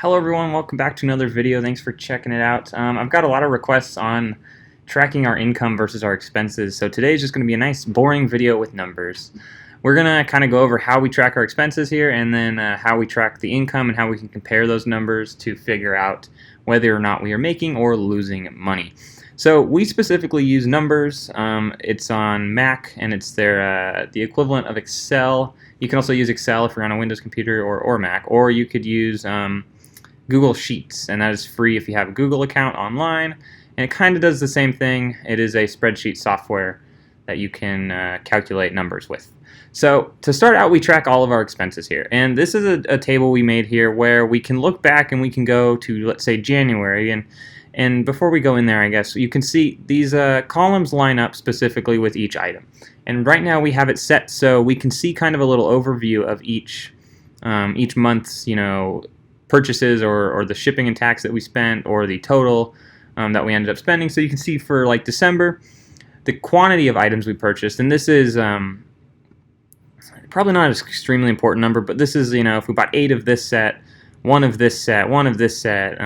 Hello everyone, welcome back to another video. Thanks for checking it out. I've got a lot of requests on tracking our income versus our expenses, so today's just going to be a nice boring video with numbers. We're going to kind of go over how we track our expenses here, and then how we track the income and how we can compare those numbers to figure out whether or not we are making or losing money. So we specifically use Numbers. It's on Mac, and it's the equivalent of Excel. You can also use Excel if you're on a Windows computer or Mac, or you could use Google Sheets, and that is free if you have a Google account online, and it kind of does the same thing. It is a spreadsheet software that you can calculate numbers with. So to start out, we track all of our expenses here, and this is a table we made here where we can look back and we can go to, let's say, January, and before we go in there, I guess, you can see these columns line up specifically with each item. And right now we have it set so we can see kind of a little overview of each month's, purchases or the shipping and tax that we spent, or the total that we ended up spending. So you can see for like December the quantity of items we purchased, and this is probably not an extremely important number, but this is, if we bought 8 of this set, 1 of this set, 1 of this set,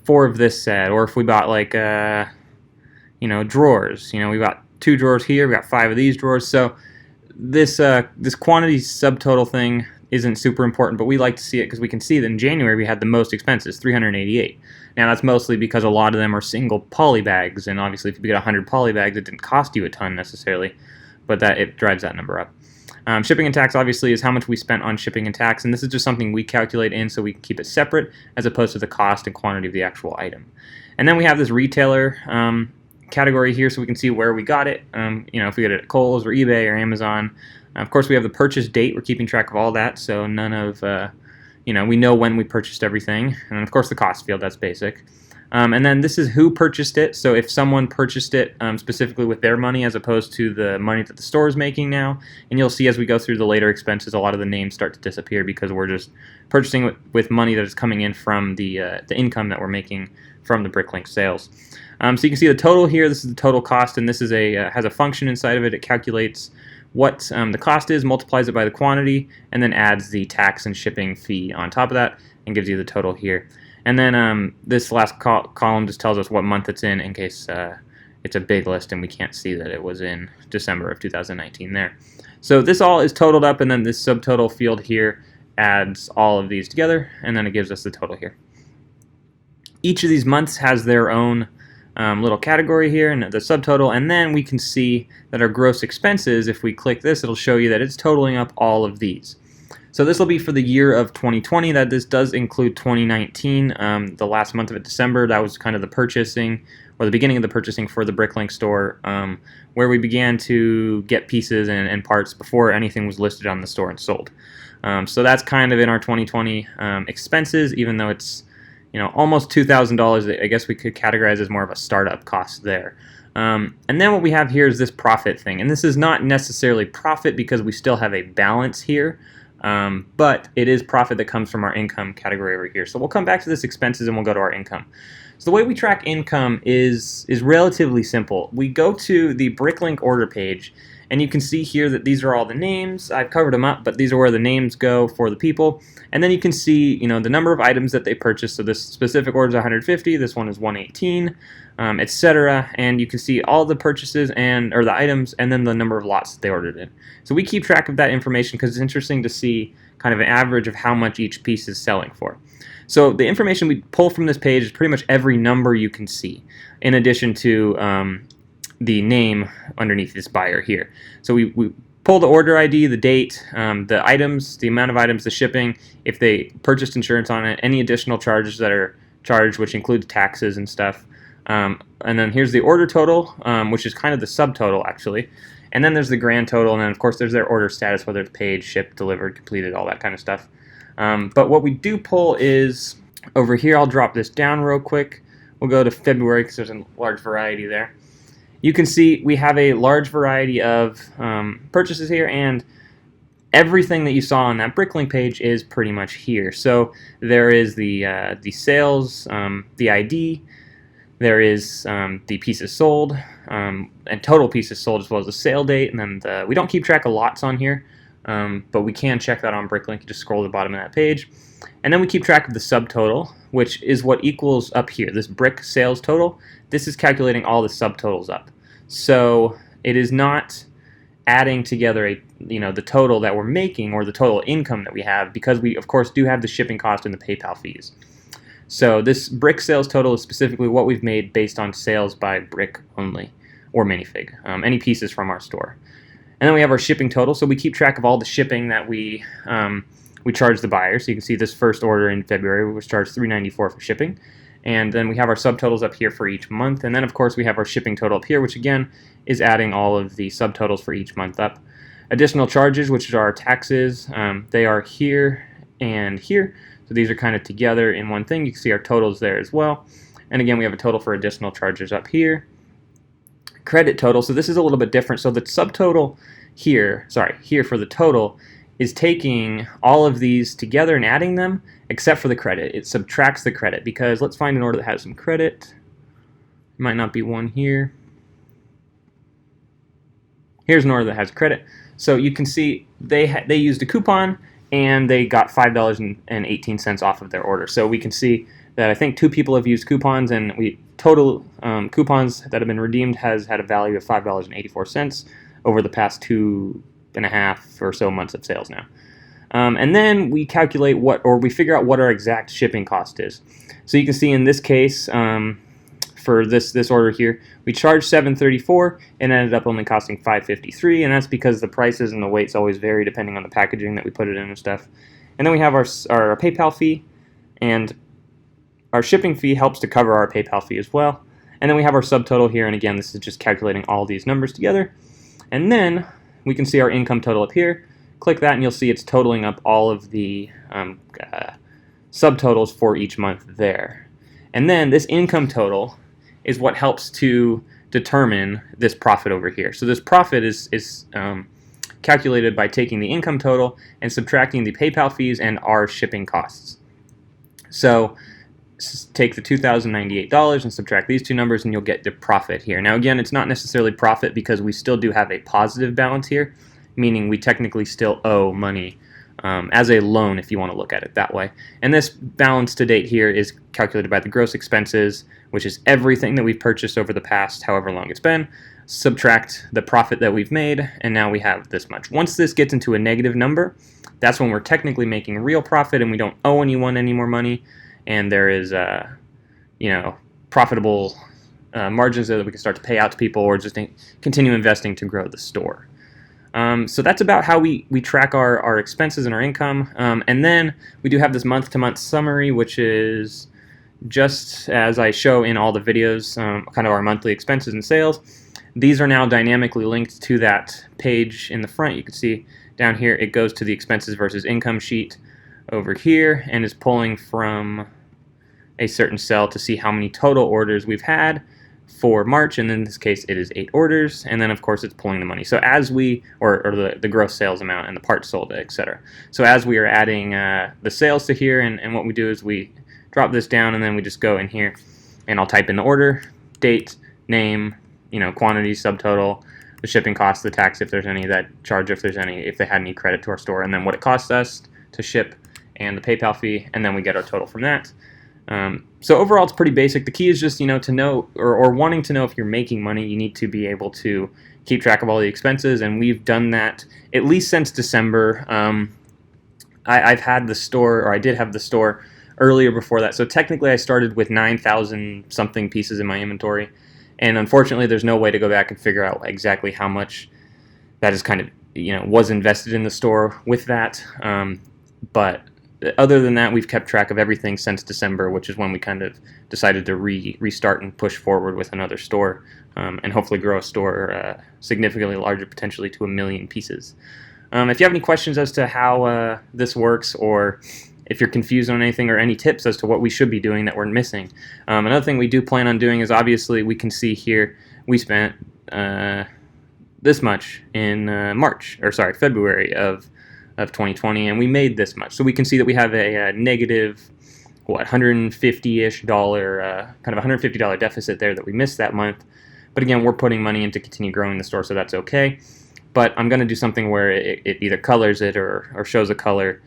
4 of this set, or if we bought like drawers, we bought 2 drawers here, we got 5 of these drawers. So this quantity subtotal thing isn't super important, but we like to see it because we can see that in January we had the most expenses, 388. Now that's mostly because a lot of them are single poly bags, and obviously if you get 100 poly bags, it didn't cost you a ton necessarily, but it drives that number up. Shipping and tax obviously is how much we spent on shipping and tax, and this is just something we calculate in so we can keep it separate as opposed to the cost and quantity of the actual item. And then we have this retailer category here so we can see where we got it, if we get it at Kohl's or eBay or Amazon. Of course, we have the purchase date. We're keeping track of all that, so none of, we know when we purchased everything. And of course, the cost field, that's basic. And then this is who purchased it. So if someone purchased it specifically with their money as opposed to the money that the store is making now, and you'll see as we go through the later expenses, a lot of the names start to disappear because we're just purchasing with money that is coming in from the income that we're making from the BrickLink sales. So you can see the total here. This is the total cost, and this is has a function inside of it. It calculates what the cost is, multiplies it by the quantity, and then adds the tax and shipping fee on top of that and gives you the total here. And then this last column just tells us what month it's in case it's a big list and we can't see that it was in December of 2019 there. So this all is totaled up, and then this subtotal field here adds all of these together, and then it gives us the total here. Each of these months has their own little category here and the subtotal, and then we can see that our gross expenses, if we click this, it'll show you that it's totaling up all of these. So this will be for the year of 2020. That this does include 2019, the last month of it, December. That was kind of the purchasing, or the beginning of the purchasing for the BrickLink store, where we began to get pieces and parts before anything was listed on the store and sold. So that's kind of in our 2020 expenses, even though it's almost $2,000. I guess we could categorize as more of a startup cost there. And then what we have here is this profit thing, and this is not necessarily profit because we still have a balance here. But it is profit that comes from our income category over here. So we'll come back to this expenses and we'll go to our income. So the way we track income is relatively simple. We go to the BrickLink order page, and you can see here that these are all the names. I've covered them up, but these are where the names go for the people. And then you can see, the number of items that they purchased. So this specific order is 150, this one is 118, etc. And you can see all the purchases or the items, and then the number of lots that they ordered in. So we keep track of that information because it's interesting to see kind of an average of how much each piece is selling for. So the information we pull from this page is pretty much every number you can see, in addition to the name underneath this buyer here. So we pull the order ID, the date, the items, the amount of items, the shipping, if they purchased insurance on it, any additional charges that are charged, which includes taxes and stuff. And then here's the order total, which is kind of the subtotal actually. And then there's the grand total, and then of course there's their order status, whether it's paid, shipped, delivered, completed, all that kind of stuff. But what we do pull is over here. I'll drop this down real quick. We'll go to February because there's a large variety there. You can see we have a large variety of purchases here, and everything that you saw on that BrickLink page is pretty much here. So there is the sales, the ID, there is the pieces sold, and total pieces sold, as well as the sale date, and then we don't keep track of lots on here, but we can check that on BrickLink. You just scroll to the bottom of that page. And then we keep track of the subtotal, which is what equals up here, this brick sales total. This is calculating all the subtotals up. So it is not adding together the total that we're making or the total income that we have, because we of course do have the shipping cost and the PayPal fees. So this brick sales total is specifically what we've made based on sales by brick only, or minifig, any pieces from our store. And then we have our shipping total, so we keep track of all the shipping that we charge the buyer. So you can see this first order in February was charged $3.94 for shipping. And then we have our subtotals up here for each month. And then, of course, we have our shipping total up here, which, again, is adding all of the subtotals for each month up. Additional charges, which are our taxes, they are here and here. So these are kind of together in one thing. You can see our totals there as well. And, again, we have a total for additional charges up here. Credit total. So this is a little bit different. So the subtotal here for the total is taking all of these together and adding them, except for the credit. It subtracts the credit, because let's find an order that has some credit. There might not be one here. Here's an order that has credit. So you can see they used a coupon and they got $5.18 off of their order. So we can see that I think 2 people have used coupons, and total coupons that have been redeemed has had a value of $5.84 over the past 2.5 or so months of sales now. And then we calculate we figure out what our exact shipping cost is. So you can see in this case, for this order here, we charged $7.34 and ended up only costing $5.53, and that's because the prices and the weights always vary depending on the packaging that we put it in and stuff. And then we have our PayPal fee, and our shipping fee helps to cover our PayPal fee as well. And then we have our subtotal here, and again, this is just calculating all these numbers together. And then we can see our income total up here. Click that and you'll see it's totaling up all of the subtotals for each month there. And then this income total is what helps to determine this profit over here. So this profit is calculated by taking the income total and subtracting the PayPal fees and our shipping costs. So take the $2,098 and subtract these two numbers and you'll get the profit here. Now again, it's not necessarily profit because we still do have a positive balance here, meaning we technically still owe money as a loan, if you want to look at it that way. And this balance to date here is calculated by the gross expenses, which is everything that we've purchased over the past however long it's been, subtract the profit that we've made, and now we have this much. Once this gets into a negative number, that's when we're technically making real profit and we don't owe anyone any more money, and there is profitable margins there that we can start to pay out to people or just continue investing to grow the store. So that's about how we track our expenses and our income. And then we do have this month-to-month summary, which is just as I show in all the videos, kind of our monthly expenses and sales. These are now dynamically linked to that page in the front. You can see down here it goes to the expenses versus income sheet over here and is pulling from a certain cell to see how many total orders we've had for March, and in this case it is 8 orders, and then of course it's pulling the money. So as we, or the gross sales amount and the parts sold, etc. So as we are adding the sales to here, and what we do is we drop this down and then we just go in here and I'll type in the order, date, name, quantity, subtotal, the shipping cost, the tax if there's any, that charge if there's any, if they had any credit to our store, and then what it costs us to ship and the PayPal fee, and then we get our total from that. So overall, it's pretty basic. The key is just, to know or wanting to know if you're making money, you need to be able to keep track of all the expenses, and we've done that at least since December. I've had the store, or I did have the store earlier before that. So technically, I started with 9,000 something pieces in my inventory, and unfortunately, there's no way to go back and figure out exactly how much that is kind of, was invested in the store with that. But other than that, we've kept track of everything since December, which is when we kind of decided to restart and push forward with another store, and hopefully grow a store significantly larger, potentially to 1 million pieces. If you have any questions as to how this works, or if you're confused on anything, or any tips as to what we should be doing that we're missing. Another thing we do plan on doing is, obviously we can see here we spent this much in February of 2020, and we made this much. So we can see that we have a negative, $150-ish, kind of $150 deficit there that we missed that month. But again, we're putting money in to continue growing the store, so that's okay. But I'm going to do something where it either colors it or shows a color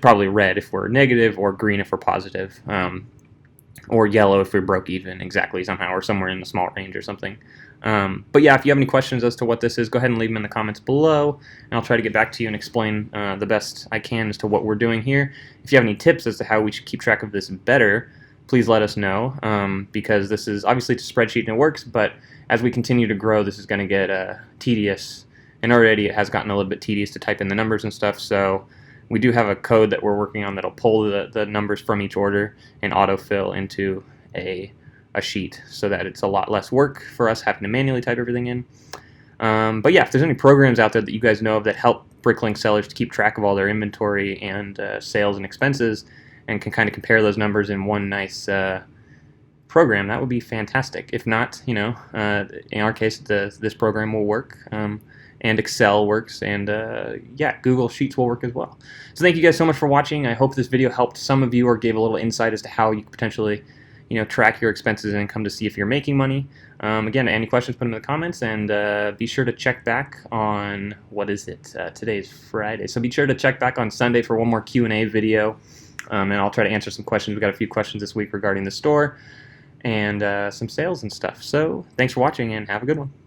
probably red if we're negative, or green if we're positive, or yellow if we broke even exactly somehow, or somewhere in the small range or something. But yeah, if you have any questions as to what this is, go ahead and leave them in the comments below, and I'll try to get back to you and explain the best I can as to what we're doing here. If you have any tips as to how we should keep track of this better, please let us know, because this is obviously it's a spreadsheet and it works, but as we continue to grow, this is going to get tedious, and already it has gotten a little bit tedious to type in the numbers and stuff. So we do have a code that we're working on that'll pull the numbers from each order and autofill into a sheet, so that it's a lot less work for us having to manually type everything in. But yeah, if there's any programs out there that you guys know of that help BrickLink sellers to keep track of all their inventory and sales and expenses, and can kind of compare those numbers in one nice program, that would be fantastic. If not, in our case, this program will work, and Excel works, and yeah, Google Sheets will work as well. So thank you guys so much for watching. I hope this video helped some of you, or gave a little insight as to how you could potentially track your expenses and income to see if you're making money. Again, any questions, put them in the comments, and be sure to check back on, what is it? Today's Friday, so be sure to check back on Sunday for one more Q&A video, and I'll try to answer some questions. We've got a few questions this week regarding the store and some sales and stuff. So thanks for watching, and have a good one.